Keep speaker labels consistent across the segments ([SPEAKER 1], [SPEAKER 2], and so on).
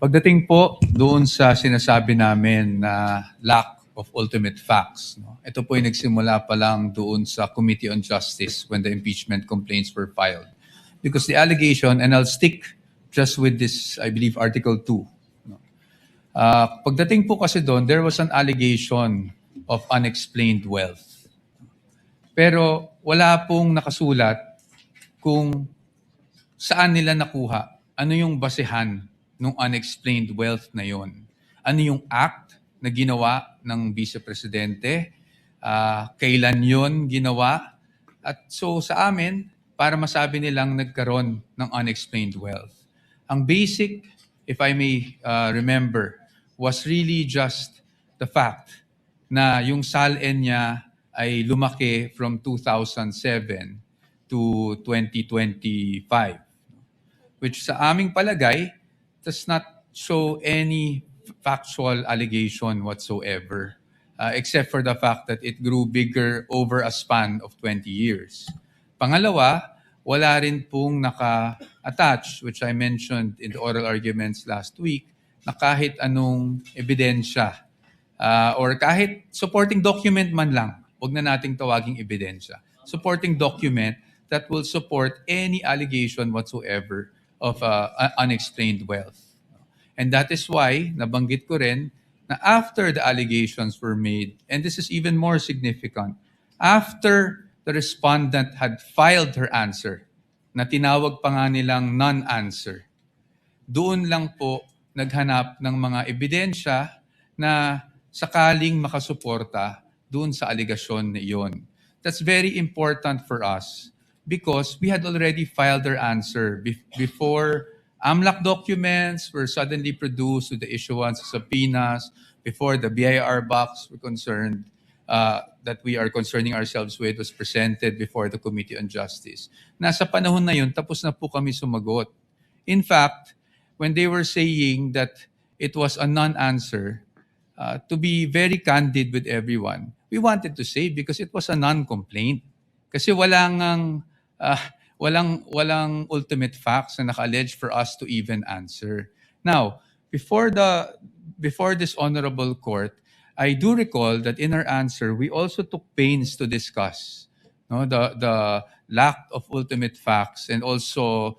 [SPEAKER 1] Pagdating po doon sa sinasabi namin na lack of ultimate facts, no? Ito po yung nagsimula pa lang doon sa Committee on Justice when the impeachment complaints were filed. Because the allegation, and I'll stick just with this, I believe, Article 2. No? Pagdating po kasi doon, there was an allegation of unexplained wealth. Pero wala pong nakasulat kung saan nila nakuha, ano yung basehan ng unexplained wealth na yon. Ano yung act na ginawa ng Vice Presidente, kailan yon ginawa, at so sa amin, para masabi nilang nagkaroon ng unexplained wealth. Ang basic, if I may remember, was really just the fact na yung SALN niya ay lumaki from 2007 to 2025, which sa aming palagay does not show any factual allegation whatsoever, except for the fact that it grew bigger over a span of 20 years. Pangalawa, wala rin pong naka-attach, which I mentioned in the oral arguments last week, na kahit anong ebidensya or kahit supporting document man lang, huwag na nating tawaging ebidensya, supporting document that will support any allegation whatsoever of unexplained wealth. And that is why, nabanggit ko rin, na after the allegations were made, and this is even more significant, after the respondent had filed her answer, na tinawag pa nga nilang non-answer, doon lang po naghanap ng mga ebidensya na sakaling makasuporta doon sa aligasyon na iyon. That's very important for us because we had already filed our answer before AMLAC documents were suddenly produced with the issuance of subpoenas, before the BIR box were concerned, that we are concerning ourselves with was presented before the Committee on Justice. Nasa panahon na yun, tapos na po kami sumagot. In fact, when they were saying that it was a non-answer, to be very candid with everyone, we wanted to say because it was a non-complaint. Kasi walang ultimate facts na naka-allege for us to even answer. Now, before this honorable court, I do recall that in our answer, we also took pains to discuss the lack of ultimate facts and also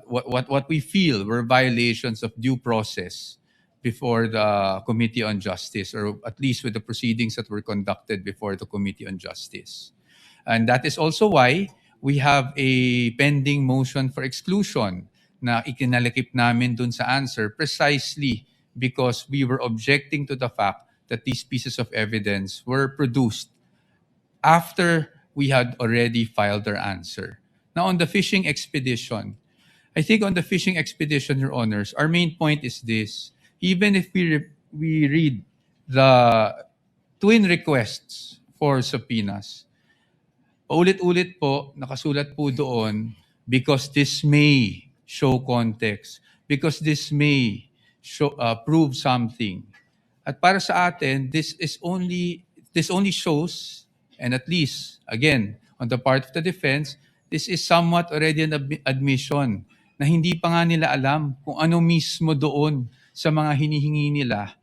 [SPEAKER 1] what we feel were violations of due process before the Committee on Justice, or at least with the proceedings that were conducted before the Committee on Justice. And that is also why we have a pending motion for exclusion na ikinalakip namin dun sa answer precisely because we were objecting to the fact that these pieces of evidence were produced after we had already filed our answer. Now, on the fishing expedition, I think on the fishing expedition, Your Honors, our main point is this. Even if we read the twin requests for subpoenas, ulit-ulit po, nakasulat po doon, because this may show context, because this may show, prove something. At para sa atin, this only shows, and at least, again, on the part of the defense, this is somewhat already an admission na hindi pa nga nila alam kung ano mismo doon sa mga hinihingi nila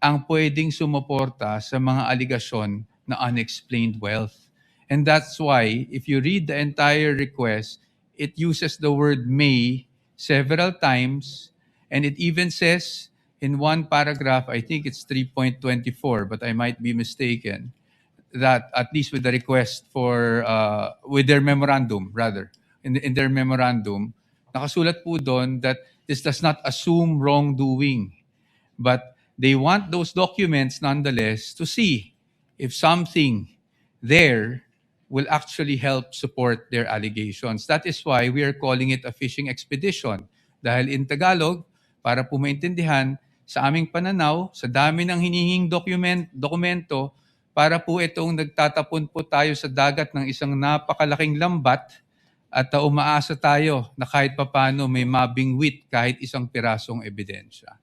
[SPEAKER 1] ang pwedeng sumuporta sa mga aligasyon na unexplained wealth. And that's why, if you read the entire request, it uses the word may several times, and it even says in one paragraph, I think it's 3.24, but I might be mistaken, that at least with the request for, with their memorandum, rather, in their memorandum, nakasulat po doon that this does not assume wrongdoing, but they want those documents nonetheless to see if something there will actually help support their allegations. That is why we are calling it a fishing expedition. Dahil in Tagalog, para po maintindihan, sa aming pananaw, sa dami ng hinihing dokumento, para po itong nagtatapon po tayo sa dagat ng isang napakalaking lambat at umaasa tayo na kahit papano may mabingwit kahit isang pirasong ebidensya.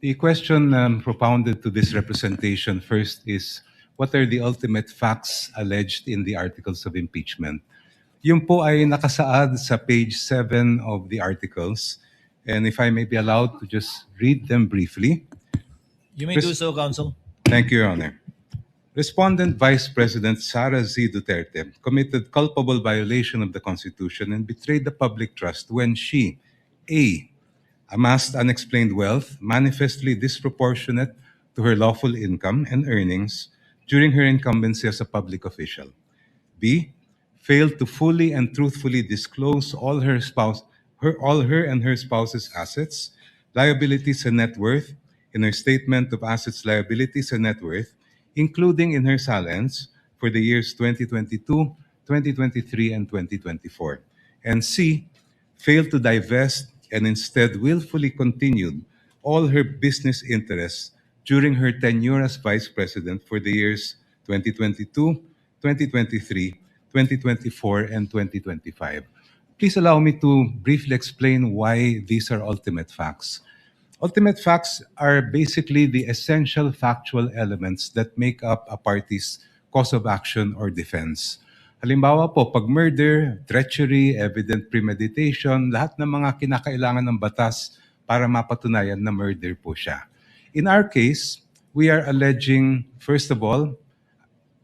[SPEAKER 2] The question propounded to this representation first is, what are the ultimate facts alleged in the articles of impeachment? Yung po ay nakasaad sa page 7 of the articles, And if I may be allowed to just read them briefly.
[SPEAKER 3] You may
[SPEAKER 2] Pres-
[SPEAKER 3] do so, Counsel.
[SPEAKER 2] Thank you, Your Honor. Respondent Vice President Sara Z. Duterte committed culpable violation of the Constitution and betrayed the public trust when she A. amassed unexplained wealth manifestly disproportionate to her lawful income and earnings during her incumbency as a public official. B. Failed to fully and truthfully disclose all her and her spouse's assets, liabilities, and net worth in her statement of assets, liabilities, and net worth, including in her salens for the years 2022, 2023, and 2024. And C. Failed to divest and instead willfully continued all her business interests during her tenure as Vice President for the years 2022, 2023, 2024, and 2025. Please allow me to briefly explain why these are ultimate facts. Ultimate facts are basically the essential factual elements that make up a party's cause of action or defense. Halimbawa po, pag murder, treachery, evident premeditation, lahat ng mga kinakailangan ng batas para mapatunayan na murder po siya. In our case, we are alleging, first of all,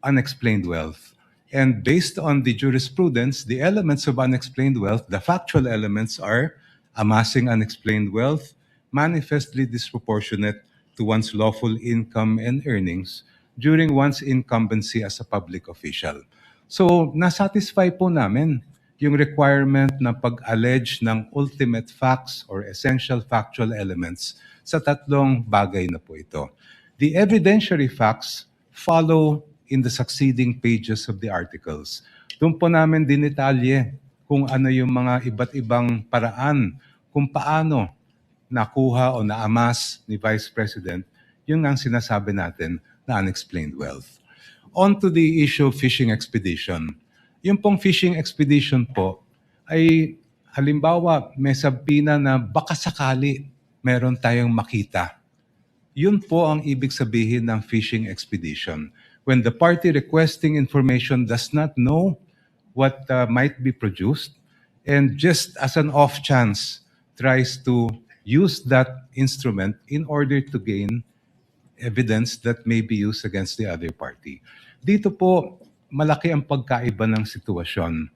[SPEAKER 2] unexplained wealth. And based on the jurisprudence, the elements of unexplained wealth, the factual elements are amassing unexplained wealth, manifestly disproportionate to one's lawful income and earnings during one's incumbency as a public official. So, nasatisfy po namin yung requirement na pag-allege ng ultimate facts or essential factual elements sa tatlong bagay na po ito. The evidentiary facts follow in the succeeding pages of the articles. Doon po namin dinetalye kung ano yung mga iba't ibang paraan kung paano nakuha o naamas ni Vice President yung ang sinasabi natin na unexplained wealth. On to the issue of fishing expedition. Yung pong fishing expedition po ay halimbawa may sabina na baka sakali meron tayong makita. Yun po ang ibig sabihin ng fishing expedition. When the party requesting information does not know what might be produced and just as an off chance tries to use that instrument in order to gain evidence that may be used against the other party. Dito po, malaki ang pagkaiba ng sitwasyon.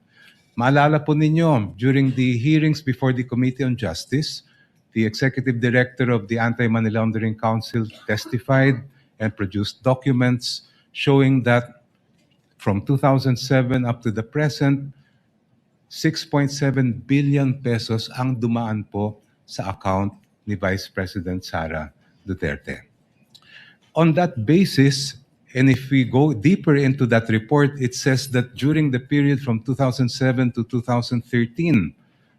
[SPEAKER 2] Maalala po ninyo, during the hearings before the Committee on Justice, the Executive Director of the Anti-Money Laundering Council testified and produced documents showing that from 2007 up to the present, 6.7 billion pesos ang dumaan po sa account ni Vice President Sara Duterte. On that basis, and if we go deeper into that report, it says that during the period from 2007 to 2013,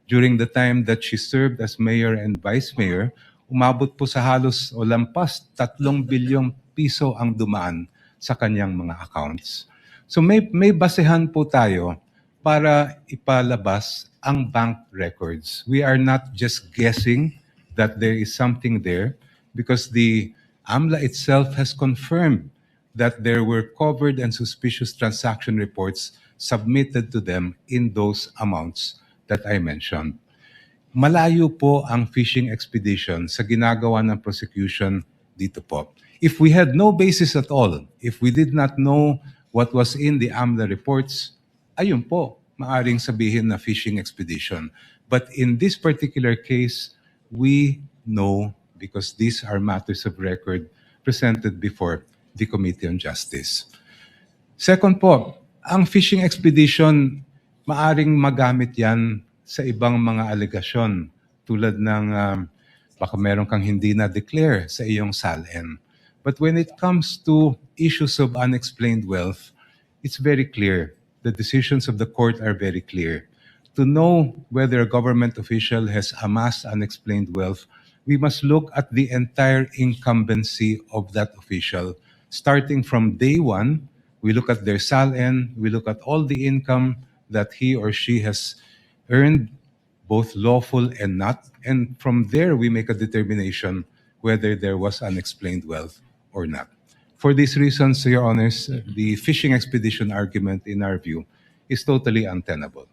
[SPEAKER 2] during the time that she served as mayor and vice mayor, umabot po sa halos o lampas 3 bilyong piso ang dumaan sa kanyang mga accounts. So may basehan po tayo para ipalabas ang bank records. We are not just guessing that there is something there because the AMLA itself has confirmed that there were covered and suspicious transaction reports submitted to them in those amounts that I mentioned. Malayo po ang fishing expedition sa ginagawa ng prosecution dito po. If we had no basis at all, if we did not know what was in the AMLA reports, ayun po, maaring sabihin na fishing expedition. But in this particular case, we know because these are matters of record presented before the Committee on Justice. Second po, ang fishing expedition, maaring magamit yan sa ibang mga alegasyon tulad ng baka meron kang hindi na-declare sa iyong SALN. But when it comes to issues of unexplained wealth, it's very clear. The decisions of the court are very clear. To know whether a government official has amassed unexplained wealth, we must look at the entire incumbency of that official. Starting from day one, we look at their SALN, we look at all the income that he or she has earned, both lawful and not, and from there we make a determination whether there was unexplained wealth or not. For these reasons, Your Honors, the fishing expedition argument, in our view, is totally untenable.